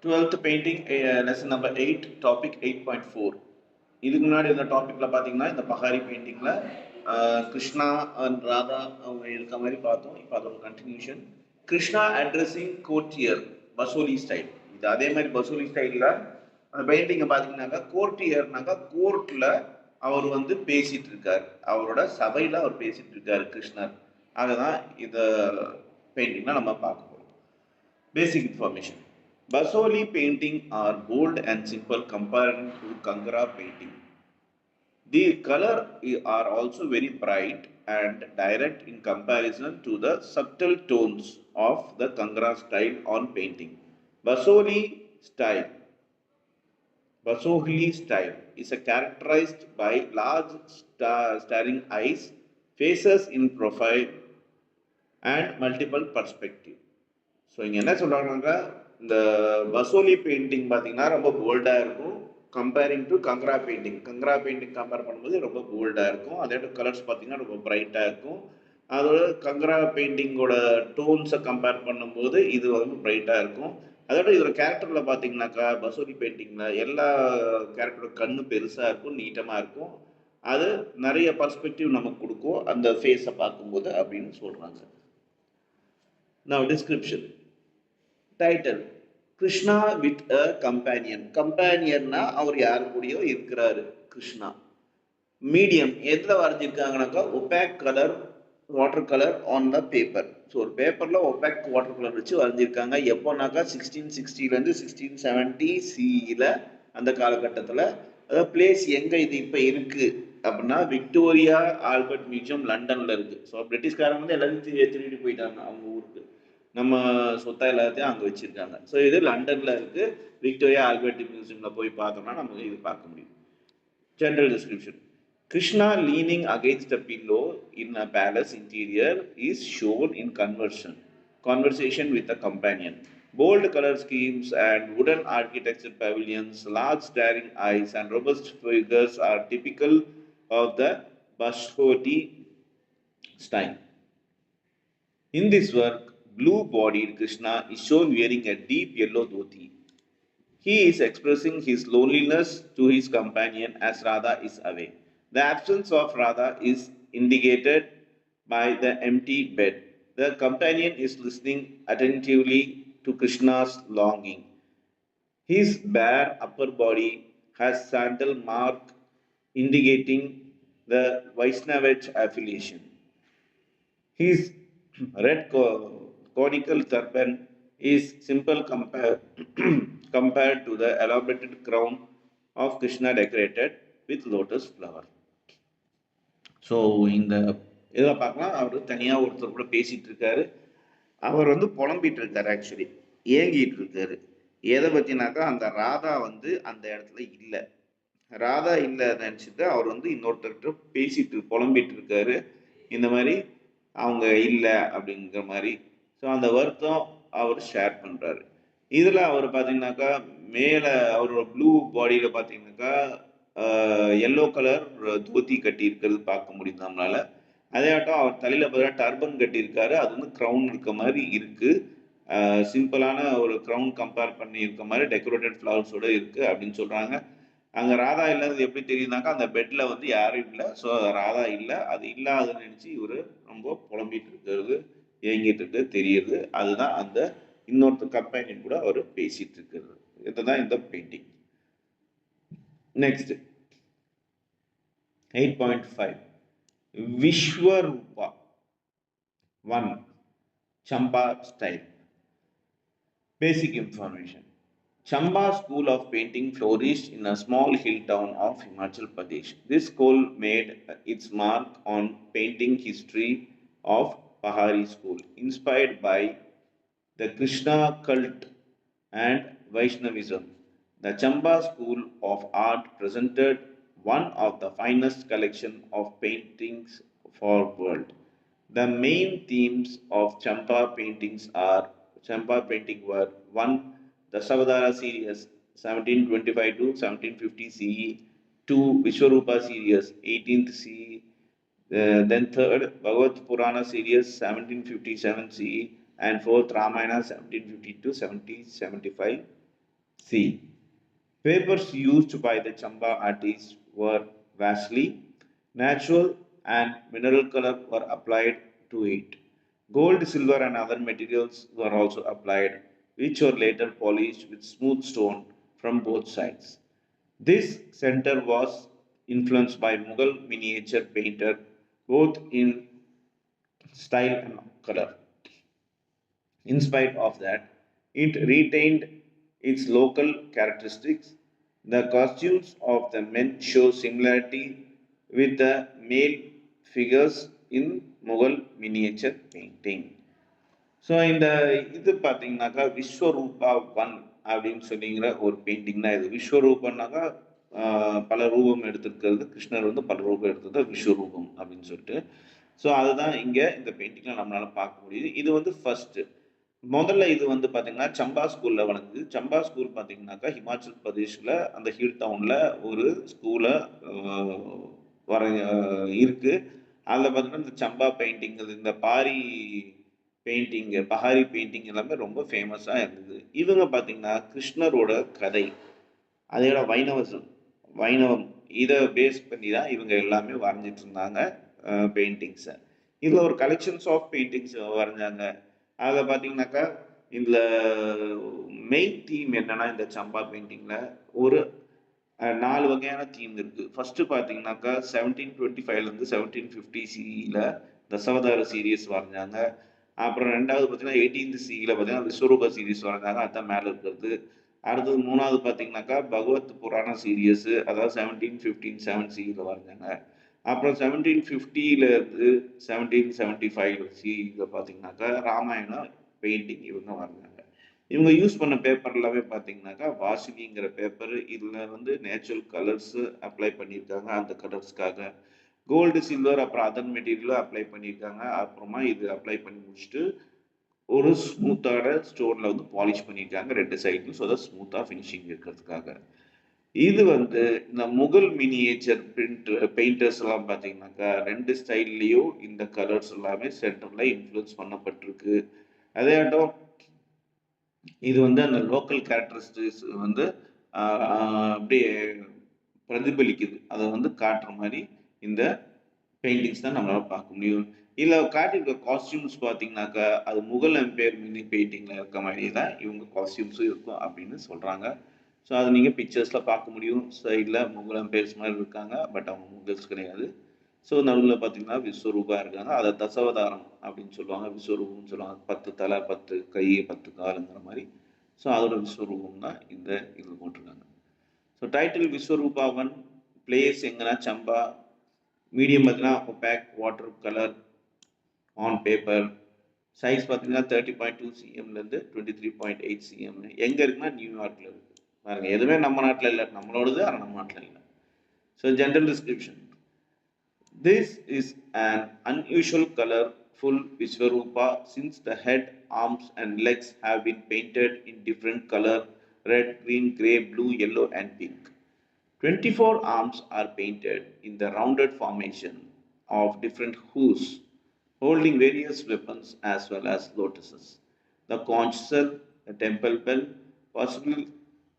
12th painting, lesson number 8, topic 8.4. இதுக்கு முன்னாடி இந்த டாபிக்ல பார்த்தீங்கன்னா இந்த பஹாரி பெயிண்டிங்ல கிருஷ்ணா அண்ட் ராதா அவங்க இருக்க மாதிரி பார்த்தோம். இப்போ அதோட continuation. Krishna addressing courtier Basohli style. இது அதே மாதிரி பசோலி ஸ்டைலில் அந்த பெயிண்டிங்கை பார்த்தீங்கன்னாக்கா கோர்ட்டியர்னாக்கா கோர்ட்டில் அவர் வந்து பேசிட்டு இருக்கார், அவரோட சபையில் அவர் பேசிட்டு இருக்காரு கிருஷ்ணர். அதுதான் இந்த பெயிண்டிங்ல நம்ம பார்க்க போகிறோம். Basic information. Basoli painting are bold and simple compared to Kangra painting. The color are also very bright and direct in comparison to the subtle tones of the Kangra style on painting. Basoli style is characterized by large staring eyes, faces in profile, and multiple perspective. So இங்கே என்ன சொல்கிறாங்கன்னாக்கா இந்த பசோலி painting பார்த்தீங்கன்னா ரொம்ப போல்டாக இருக்கும் comparing to Kangra painting. Kangra painting compare பண்ணும்போது ரொம்ப போல்டாக இருக்கும். அதே கலர்ஸ் பார்த்தீங்கன்னா ரொம்ப பிரைட்டாக இருக்கும். அதோட கங்க்ரா பெயிண்டிங்கோட டோன்ஸை கம்பேர் பண்ணும்போது இது வந்து பிரைட்டாக இருக்கும். அதோட இதோட கேரக்டரில் பார்த்தீங்கன்னாக்கா பசோலி பெயிண்டிங்கில் எல்லா கேரக்டரோட கண்ணு பெருசாக இருக்கும், நீட்டமாக இருக்கும். அது நிறைய பர்ஸ்பெக்டிவ் நமக்கு கொடுக்கும் அந்த ஃபேஸை பார்க்கும்போது அப்படின்னு சொல்கிறாங்க. Now description. Title Krishna with a companion. கம்பேனியன்னா அவர் யாரு கூடயோ இருக்கிறாரு கிருஷ்ணா. மீடியம் எதில் வரைஞ்சிருக்காங்கனாக்கா opaque colour water colour on the paper. So ஒரு பேப்பரில் ஒபேக் வாட்டர் கலர் வச்சு வரைஞ்சிருக்காங்க. எப்போனாக்கா 1660 1670 சிஇல அந்த காலகட்டத்தில். அதாவது பிளேஸ் எங்கே இது இப்போ இருக்குது அப்படின்னா விக்டோரியா ஆல்பர்ட் மியூசியம் லண்டனில் இருக்குது. ஸோ பிரிட்டிஷ்காரங்க வந்து எல்லாத்தையும் திருடிட்டு போயிட்டாங்க அவங்க ஊருக்கு. நம்ம சொத்தா எல்லாத்தையும் அங்கே வச்சிருக்காங்க. ஸோ இது லண்டனில் இருக்குது. விக்டோரியா ஆல்பர்ட் மியூசியமில் போய் பார்த்தோம்னா நமக்கு இது பார்க்க முடியும். General description. Krishna leaning against a pillow in a palace interior is shown in conversation with a companion. Bold color schemes and wooden architecture pavilions, large staring eyes, and robust figures are typical of the Bashoti style. In this work, blue-bodied Krishna is shown wearing a deep yellow dhoti. He is expressing his loneliness to his companion as Radha is away. The absence of Radha is indicated by the empty bed. The companion is listening attentively to Krishna's longing. His bare upper body has sandal mark indicating the Vaishnavite affiliation. His red conical turban is simple compared to the elaborated crown of Krishna decorated with lotus flower. So இந்த இதில் பார்க்கலாம், அவர் தனியாக ஒருத்தர் கூட பேசிகிட்டு இருக்காரு. அவர் வந்து புலம்பிகிட்டு இருக்காரு, ஆக்சுவலி ஏங்கிட்டு இருக்காரு. எதை பற்றினாக்கா அந்த ராதா வந்து அந்த இடத்துல இல்லை. ராதா இல்லை நினச்சிட்டு அவர் வந்து இன்னொருத்தர்கிட்ட பேசிட்டு புலம்பிகிட்டு இருக்காரு. இந்த மாதிரி அவங்க இல்லை அப்படிங்கிற மாதிரி. ஸோ அந்த வருத்தம் அவர் ஷேர் பண்ணுறாரு. இதில் அவர் பார்த்தீங்கன்னாக்கா மேலே அவரோட ப்ளூ பாடியில் பார்த்தீங்கன்னாக்கா எல்லோ கலர் தோத்தி கட்டி இருக்கிறது பார்க்க முடியுது நம்மளால. அதே ஆட்டம் அவர் தலையில் பார்த்தீங்கன்னா டர்பன் கட்டியிருக்காரு. அது வந்து க்ரௌன் இருக்க மாதிரி இருக்குது. சிம்பிளான ஒரு க்ரௌன் கம்பேர் பண்ணி இருக்க மாதிரி டெக்கரேட்டட் ஃப்ளவர்ஸோடு இருக்குது அப்படின்னு சொல்கிறாங்க. அங்கே ராதா இல்லாதது எப்படி தெரியுதுனாக்கா அந்த பெட்டில் வந்து யாரும் இல்லை. ஸோ ராதா இல்லை, அது இல்லாதுன்னு நினச்சி இவர் ரொம்ப புலம்பிட்டு இருக்கிறது, ஏங்கிட்டு இருக்கிறது தெரியுது. அதுதான் அந்த இன்னொருத்தர் கம்பெனியன் கூட அவர் பேசிட்டு இருக்கிறது. இதுதான் இந்த painting. Next 8.5 விஸ்வரூபா 1 Chamba style. Basic information. Chamba school of painting flourished in a small hill town of Himachal Pradesh. This school made its mark on painting history of Pahari school, inspired by the Krishna cult and Vaishnavism. The Chamba school of art presented one of the finest collection of paintings for world. The main themes of Chamba painting were 1. The Savadara series 1725 to 1750 CE, 2. Vishwarupa series 18th CE, then 3rd Bhagavad Purana series 1757 CE, and 4th Ramayana 1750 to 1775 C. Papers used by the Chamba artists were vastly natural and mineral color were applied to it. Gold, silver, and other materials were also applied, which were later polished with smooth stone from both sides. This center was influenced by Mughal miniature painter both in style and color. In spite of that, it retained its local characteristics. The costumes of the men show similarity with the male figures in Mughal miniature painting. So இந்த இது பார்த்தீங்கன்னாக்கா விஸ்வரூபா one அப்படின்னு சொல்லிங்கிற ஒரு painting தான் இது. விஸ்வரூபம்னாக்கா பல ரூபம் எடுத்திருக்கிறது, கிருஷ்ணர் வந்து பல ரூபம் எடுத்தது விஸ்வரூபம் அப்படின்னு சொல்லிட்டு. ஸோ அதுதான் இங்கே இந்த பெயிண்டிங்கில் நம்மளால பார்க்க முடியுது. இது வந்து ஃபர்ஸ்ட். முதல்ல இது வந்து பார்த்தீங்கன்னா சம்பா ஸ்கூலில் வளர்ந்தது. சம்பா ஸ்கூல் பார்த்தீங்கன்னாக்கா ஹிமாச்சல் பிரதேஷில் அந்த ஹில் டவுனில் ஒரு ஸ்கூலை வர இருக்கு. அதில் பார்த்தீங்கன்னா இந்த சம்பா பெயிண்டிங், இந்த பாரி பெயிண்டிங், பஹாரி பெயிண்டிங் எல்லாமே ரொம்ப ஃபேமஸாக இருந்தது. இவங்க பார்த்தீங்கன்னா கிருஷ்ணரோட கதை, அதோட வைணவம் இதை பேஸ் பண்ணி தான் இவங்க எல்லாமே வரைஞ்சிட்டு இருந்தாங்க பெயிண்டிங்ஸை. இதில் ஒரு கலெக்ஷன்ஸ் ஆஃப் பெயிண்டிங்ஸ் வரைஞ்சாங்க. அதில் பார்த்தீங்கன்னாக்கா இதில் மெயின் தீம் என்னன்னா இந்த சம்பா பெயிண்டிங்கில் ஒரு 4 வகையான தீம் இருக்குது. ஃபர்ஸ்ட் பார்த்தீங்கன்னாக்கா 1725லேருந்து 1750 சியில் தசவதார சீரியஸ் வரைஞ்சாங்க. அப்புறம் ரெண்டாவது பார்த்தீங்கன்னா 18th சியில் பார்த்தீங்கன்னா விஸ்வரூப சீரீஸ் வரைஞ்சாங்க, அதுதான் மேலே இருக்கிறது. அடுத்தது மூணாவது பார்த்தீங்கன்னாக்கா பகவத் புராண சீரியஸ், அதாவது 1715 7 சியில் வரைஞ்சாங்க. அப்புறம் 1750லேருந்து 1775 சியில் பார்த்தீங்கன்னாக்கா ராமாயணம் பெயிண்டிங் இவங்க வரைஞ்சாங்க. இவங்க யூஸ் பண்ண பேப்பர் எல்லாமே பார்த்தீங்கன்னாக்கா வாசிலிங்கிற பேப்பர். இதில் வந்து நேச்சுரல் கலர்ஸ் அப்ளை பண்ணியிருக்காங்க. அந்த கலர்ஸ்க்காக கோல்டு, சில்வர், அப்புறம் அதர் மெட்டீரியலும் அப்ளை பண்ணியிருக்காங்க. அப்புறமா இது அப்ளை பண்ணி முடிச்சுட்டு ஒரு ஸ்மூத்தான ஸ்டோனில் வந்து பாலிஷ் பண்ணியிருக்காங்க 2 சைட்லையும். ஸோ அதை ஸ்மூத்தாக ஃபினிஷிங் இருக்கிறதுக்காக. இது வந்து இந்த முகல் மினியேச்சர் பெயிண்டர்ஸ் எல்லாம் பார்த்தீங்கன்னாக்கா 2 ஸ்டைல்லையும் இந்த கலர்ஸ் எல்லாமே சென்டரில் இன்ஃப்ளூயன்ஸ் பண்ணப்பட்டிருக்கு. அதே ஆட்டம் இது வந்து அந்த லோக்கல் கேரக்டரிஸ்டிக்ஸ் வந்து அப்படியே பிரதிபலிக்குது. அதை வந்து காட்டுற மாதிரி இந்த பெயிண்டிங்ஸ் தான் நம்மளால் பார்க்க முடியும். இதில் காட்டியிருக்க காஸ்டியூம்ஸ் பார்த்தீங்கன்னாக்கா அது முகல் எம்பையர் மினி பெயிண்டிங்கில் இருக்க மாதிரி தான் இவங்க காஸ்டியூம்ஸும் இருக்கும் அப்படின்னு சொல்கிறாங்க. ஸோ அதை நீங்கள் பிக்சர்ஸில் பார்க்க முடியும். சைடில் முகல் எம்பையர்ஸ் மாதிரி இருக்காங்க, பட் அவங்க முகல்ஸ் கிடையாது. ஸோ நடுவில் பார்த்தீங்கன்னா விஸ்வரூபா இருக்காங்க. அதை தசவதாரம் அப்படின்னு சொல்லுவாங்க, விஸ்வரூபம்னு சொல்லுவாங்க. 10 தலை, 10 கை, 10 காலுங்கிற மாதிரி. ஸோ அதோட விஸ்வரூபம் தான் இந்த இதில் போட்டிருக்காங்க. ஸோ டைட்டில் விஸ்வரூபா ஒன் பிளேஸ் எங்கன்னா சம்பா. மீடியம் பார்த்தீங்கன்னா opaque water colour on paper. Size பார்த்தீங்கன்னா 30.2 cmலேருந்து 23.8 cm. எங்கே இருக்குன்னா நியூயார்க்கில் இருக்குது. பாருங்கள், எதுவுமே நம்ம நாட்டில் இல்லை, நம்மளோடது ஆனால் நம்ம நாட்டில் இல்லை. So general description. This is an unusual colorful Vishwarupa since the head, arms and legs have been painted in different color: red, green, grey, blue, yellow and pink. 24 arms are painted in the rounded formation of different hues, holding various weapons as well as lotuses. The conch shell, the temple bell,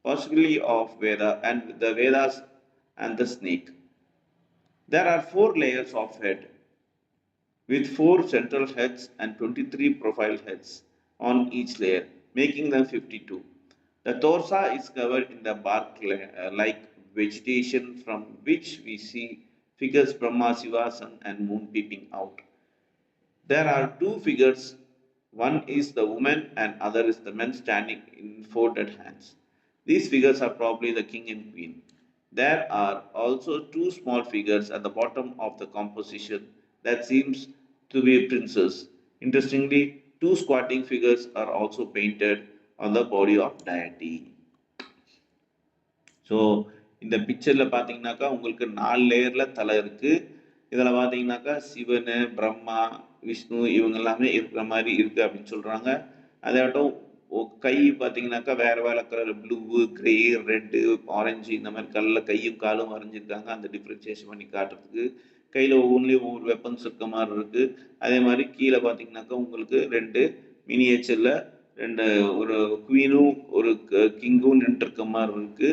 possibly of Veda and the Vedas, and the snake. There are 4 layers of head, with 4 central heads and 23 profile heads on each layer, making them 52. The torso is covered in the bark-like vegetation from which we see figures Brahma, Shiva, Sun and Moon peeping out. There are 2 figures. One is the woman and other is the man standing in folded hands. These figures are probably the king and queen. There are also 2 small figures at the bottom of the composition that seems to be princes. Interestingly, 2 squatting figures are also painted on the body of deity. So இந்த பிக்சரில் பார்த்தீங்கன்னாக்கா உங்களுக்கு 4 லேயரில் தலை இருக்குது. இதில் பார்த்தீங்கன்னாக்கா சிவன், பிரம்மா, விஷ்ணு இவங்க எல்லாமே இருக்கிற மாதிரி இருக்குது அப்படின்னு சொல்கிறாங்க. அதாட்டும் கை பார்த்தீங்கன்னாக்கா வேறு வேறு colour, blue, grey, red, orange இந்த மாதிரி கலரில் கையும் காலும் வரைஞ்சிருக்காங்க அந்த டிஃப்ரென்சியேஷன் பண்ணி காட்டுறதுக்கு. கையில் ஒவ்வொன்றிலையும் ஒவ்வொரு வெப்பன்ஸ் இருக்க மாதிரி இருக்குது. அதே மாதிரி கீழே பார்த்தீங்கன்னாக்கா உங்களுக்கு 2 மினியேச்சரில் ரெண்டு ஒரு குவீனும் ஒரு கிங்கும் நின்றுருக்க மாதிரி இருக்கு.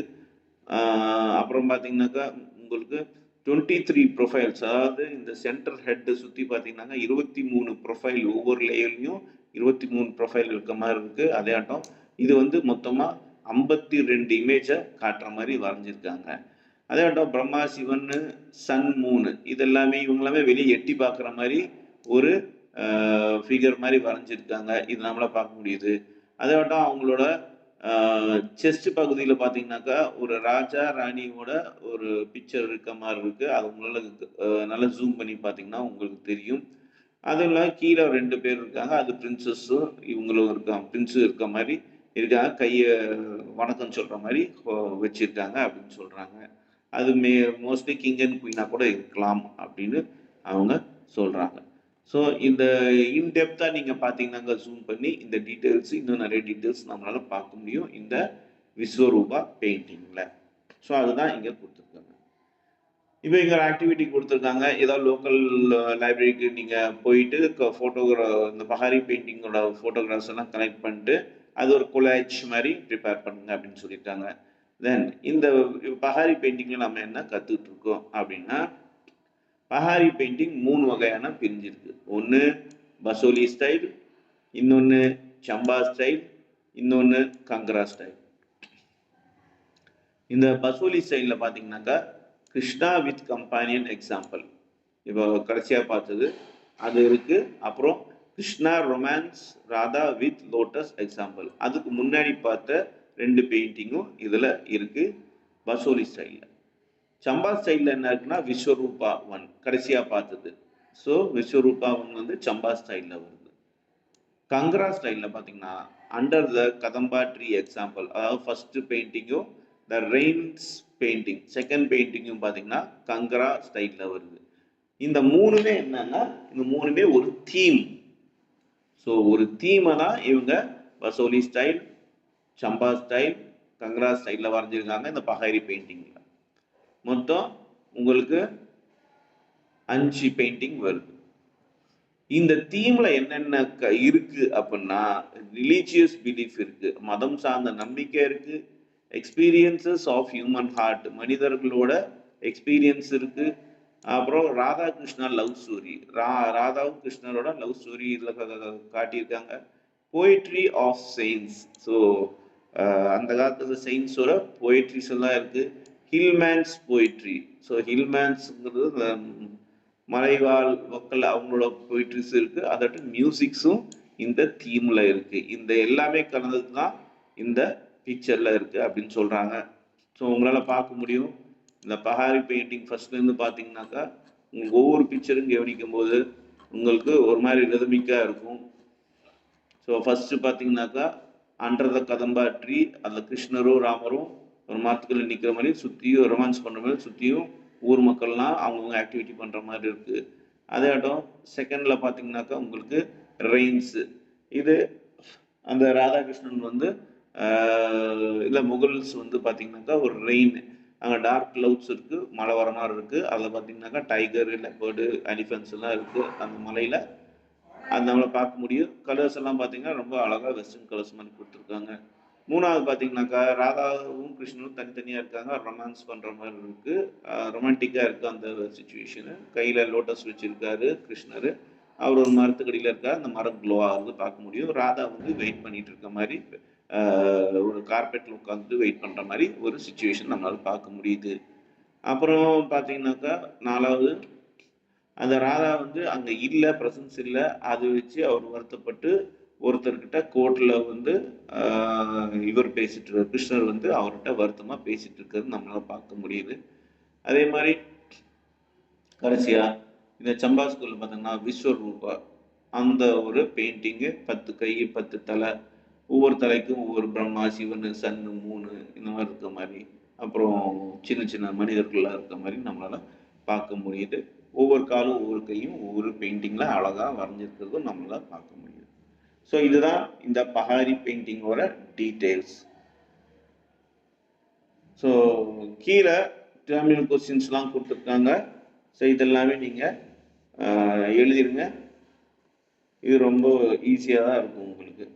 அப்புறம் பார்த்தீங்கன்னாக்கா உங்களுக்கு 23 ப்ரொஃபைல்ஸ், அதாவது இந்த சென்டர் ஹெட்டை சுற்றி பார்த்தீங்கன்னாக்கா 23 ப்ரொஃபைல், ஒவ்வொரு லேயர்லையும் 23 ப்ரொஃபைல் இருக்க மாதிரி இருக்குது. அதே ஆட்டம் இது வந்து மொத்தமாக 52 இமேஜை காட்டுற மாதிரி வரைஞ்சிருக்காங்க. அதே ஆட்டம் பிரம்மா, சிவன், சன், மூணு இதெல்லாமே இவங்களாமே வெளியே எட்டி பார்க்குற மாதிரி ஒரு ஃபிகர் மாதிரி வரைஞ்சிருக்காங்க. இது நம்மளால பார்க்க முடியுது. அதே ஆட்டம் அவங்களோட செஸ்ட் பகுதியில் பார்த்தீங்கன்னாக்கா ஒரு ராஜா ராணியோட ஒரு பிக்சர் இருக்க மாதிரி இருக்குது. அது உங்களால் நல்லா ஜூம் பண்ணி பார்த்தீங்கன்னா உங்களுக்கு தெரியும். அதுவும் இல்லாமல் கீழே 2 பேர் இருக்காங்க. அது பிரின்சஸும் இவங்களும் இருக்காங்க. பிரின்ஸும் இருக்க மாதிரி இருக்காங்க. கையை வணக்கம் சொல்கிற மாதிரி வச்சுருக்காங்க அப்படின்னு சொல்கிறாங்க. அது மோஸ்ட்லி கிங் அண்ட் குயினாக கூட இருக்கலாம் அப்படின்னு அவங்க சொல்கிறாங்க. ஸோ இந்த இன்டெப்த்தாக நீங்கள் பார்த்தீங்கன்னாங்க ஜூம் பண்ணி இந்த டீட்டெயில்ஸ், இன்னும் நிறைய டீட்டெயில்ஸ் நம்மளால் பார்க்க முடியும் இந்த விஸ்வரூபா பெயிண்டிங்கில். ஸோ அதுதான் இங்கே கொடுத்துருக்காங்க. இப்போ இங்கே ஆக்டிவிட்டி கொடுத்துருக்காங்க. ஏதாவது லோக்கல் லைப்ரரிக்கு நீங்கள் போயிட்டு இந்த பஹாரி பெயிண்டிங்கோட ஃபோட்டோகிராஃப்ஸ் எல்லாம் கலெக்ட் பண்ணிட்டு அது ஒரு கொலாஜ் மாதிரி ப்ரிப்பேர் பண்ணுங்க அப்படின்னு சொல்லியிருக்காங்க. தென் இந்த பஹாரி பெயிண்டிங்கில் நம்ம என்ன கற்றுக்கிட்டு இருக்கோம் அப்படின்னா, பஹாரி பெயிண்டிங் 3 வகையான பிரிஞ்சிருக்கு. ஒன்று பசோலி ஸ்டைல், இன்னொன்று சம்பா ஸ்டைல், இன்னொன்று கங்கரா ஸ்டைல். இந்த பசோலி ஸ்டைலில் பார்த்தீங்கன்னாக்கா கிருஷ்ணா வித் கம்பானியன் எக்ஸாம்பிள் இப்போ கடைசியாக பார்த்தது அது இருக்குது. அப்புறம் Krishna romance Radha with lotus example, அதுக்கு முன்னாடி பார்த்த 2 பெயிண்டிங்கும் இதில் இருக்குது பசோலி ஸ்டைலில். சம்பா ஸ்டைலில் என்ன இருக்குன்னா விஸ்வரூபா 1 கடைசியாக பார்த்தது. ஸோ விஸ்வரூபா 1 வந்து சம்பா ஸ்டைலில் வருது. கங்கரா ஸ்டைலில் பார்த்தீங்கன்னா under the Kadamba tree example, அதாவது ஃபர்ஸ்ட் பெயிண்டிங்கும் த ரெயின்ஸ் பெயிண்டிங் செகண்ட் பெயிண்டிங்கும் பார்த்தீங்கன்னா கங்கரா ஸ்டைலில் வருது. இந்த மூணுமே என்னன்னா, இந்த மூணுமே ஒரு தீம். ஸோ ஒரு தீமை தான் இவங்க பசோலி ஸ்டைல், சம்பா ஸ்டைல், கங்கரா ஸ்டைலில் வரைஞ்சிருக்காங்க இந்த பஹாரி பெயிண்டிங்கில். மொத்தம் உங்களுக்கு 5 பெயிண்டிங் வருது. இந்த தீம்ல என்னென்ன இருக்கு அப்படின்னா, ரிலீஜியஸ் பிலீஃப் இருக்கு, மதம் சார்ந்த நம்பிக்கை இருக்கு, எக்ஸ்பீரியன்சஸ் ஆஃப் ஹியூமன் ஹார்ட், மனிதர்களோட எக்ஸ்பீரியன்ஸ் இருக்கு, அப்புறம் ராதா கிருஷ்ணா லவ் ஸ்டோரி, ராதாவும் கிருஷ்ணரோட லவ் ஸ்டோரி இதில் காட்டியிருக்காங்க. போயிட்ரி ஆஃப் செயின்ஸ், ஸோ அந்த காலத்துல செயின்ஸோட போயிட்ரிஸ் எல்லாம் இருக்கு. ஹில்மேன்ஸ் போயிட்ரி, ஸோ ஹில்மேன்ஸுங்கிறது மலைவாழ் மக்கள் அவங்களோட போயிட்ரிஸ் இருக்கு. அதோட மியூசிக்ஸும் இந்த தீம்ல இருக்கு. இந்த எல்லாமே கலந்தது தான் இந்த பிக்சர்ல இருக்கு அப்படின்னு சொல்றாங்க. ஸோ உங்களால பார்க்க முடியும் இந்த பஹாரி பெயிண்டிங் ஃபர்ஸ்ட்லேருந்து பார்த்தீங்கன்னாக்கா உங்களுக்கு ஒவ்வொரு பிக்சரும் கவனிக்கும் போது உங்களுக்கு ஒரு மாதிரி ரிதமிக்காக இருக்கும். ஸோ ஃபர்ஸ்ட் பார்த்தீங்கன்னாக்கா அண்டர் த கதம்பா ட்ரீ, அதில் கிருஷ்ணரும் ராமரும் ஒரு மரத்துக்குள்ள நிற்கிற மாதிரி சுற்றியும் ரொமான்ஸ் பண்ணுற மாதிரி சுற்றியும் ஊர் மக்கள்லாம் அவங்கவுங்க ஆக்டிவிட்டி பண்ணுற மாதிரி இருக்குது. அதே ஆட்டம் செகண்டில் பார்த்தீங்கன்னாக்கா உங்களுக்கு ரெயின்ஸு, இது அந்த ராதாகிருஷ்ணன் வந்து இல்லை முகல்ஸ் வந்து பார்த்தீங்கன்னாக்கா ஒரு ரெயின், அங்கே டார்க் கிளவுட்ஸ் இருக்குது, மழை வர மாதிரி இருக்குது. அதில் பார்த்தீங்கன்னாக்கா டைகரு, லெப்பர்டு, எலிஃபென்ட்ஸ் எல்லாம் இருக்குது அந்த மலையில். அது நம்மளை பார்க்க முடியும். கலர்ஸ் எல்லாம் பார்த்தீங்கன்னா ரொம்ப அழகாக வெஸ்டர்ன் கலர்ஸ் மாதிரி கொடுத்துருக்காங்க. மூணாவது பார்த்தீங்கன்னாக்கா ராதாவும் கிருஷ்ணனும் தனித்தனியாக இருக்காங்க, ரொமான்ஸ் பண்ணுற மாதிரி இருக்குது, ரொமான்டிக்காக இருக்குது அந்த சுச்சுவேஷனு. கையில் லோட்டஸ் வச்சுருக்காரு கிருஷ்ணர், அவர் ஒரு மரத்துக்கடியில் இருக்கார், அந்த மரம் க்ளோ ஆகுது பார்க்க முடியும். ராதா வந்து வெயிட் பண்ணிட்டு இருக்க மாதிரி ஒரு கார்பெட்டில் உட்காந்துட்டு வெயிட் பண்ணுற மாதிரி ஒரு சுச்சுவேஷன் நம்மளால் பார்க்க முடியுது. அப்புறம் பார்த்தீங்கன்னாக்கா நாலாவது அந்த ராதா வந்து அங்கே இல்லை, ப்ரெசன்ஸ் இல்லை, அதை வச்சு அவர் வருத்தப்பட்டு ஒருத்தர்கிட்ட கோர்ட்டில் வந்து இவர் பேசிட்டு கிருஷ்ணர் வந்து அவர்கிட்ட வருத்தமாக பேசிட்டு இருக்கிறது நம்மளால பார்க்க முடியுது. அதே மாதிரி கடைசியாக இந்த சம்பா ஸ்கூலில் பார்த்தீங்கன்னா விஸ்வரூபா அந்த ஒரு பெயிண்டிங்கு 10 கை 10 தலை, ஒவ்வொரு தலைக்கும் ஒவ்வொரு பிரம்மா, சிவன், சன்னு, மூணு இந்த மாதிரி இருக்க மாதிரி, அப்புறம் சின்ன சின்ன மனிதர்களாக இருக்க மாதிரி நம்மளால பார்க்க முடியுது. ஒவ்வொரு காலும் ஒவ்வொரு கையும் ஒவ்வொரு பெயிண்டிங்கில் அழகாக வரைஞ்சிருக்கிறதும் நம்மளால் பார்க்க முடியுது. ஸோ இதுதான் இந்த பஹாரி பெயிண்டிங்கோட டீட்டெயில்ஸ். ஸோ கீழே டெர்மினல் கொஸ்டின்ஸ்லாம் கொடுத்துருக்காங்க. ஸோ இதெல்லாமே நீங்கள் எழுதிருங்க. இது ரொம்ப ஈஸியாக தான் இருக்கும் உங்களுக்கு.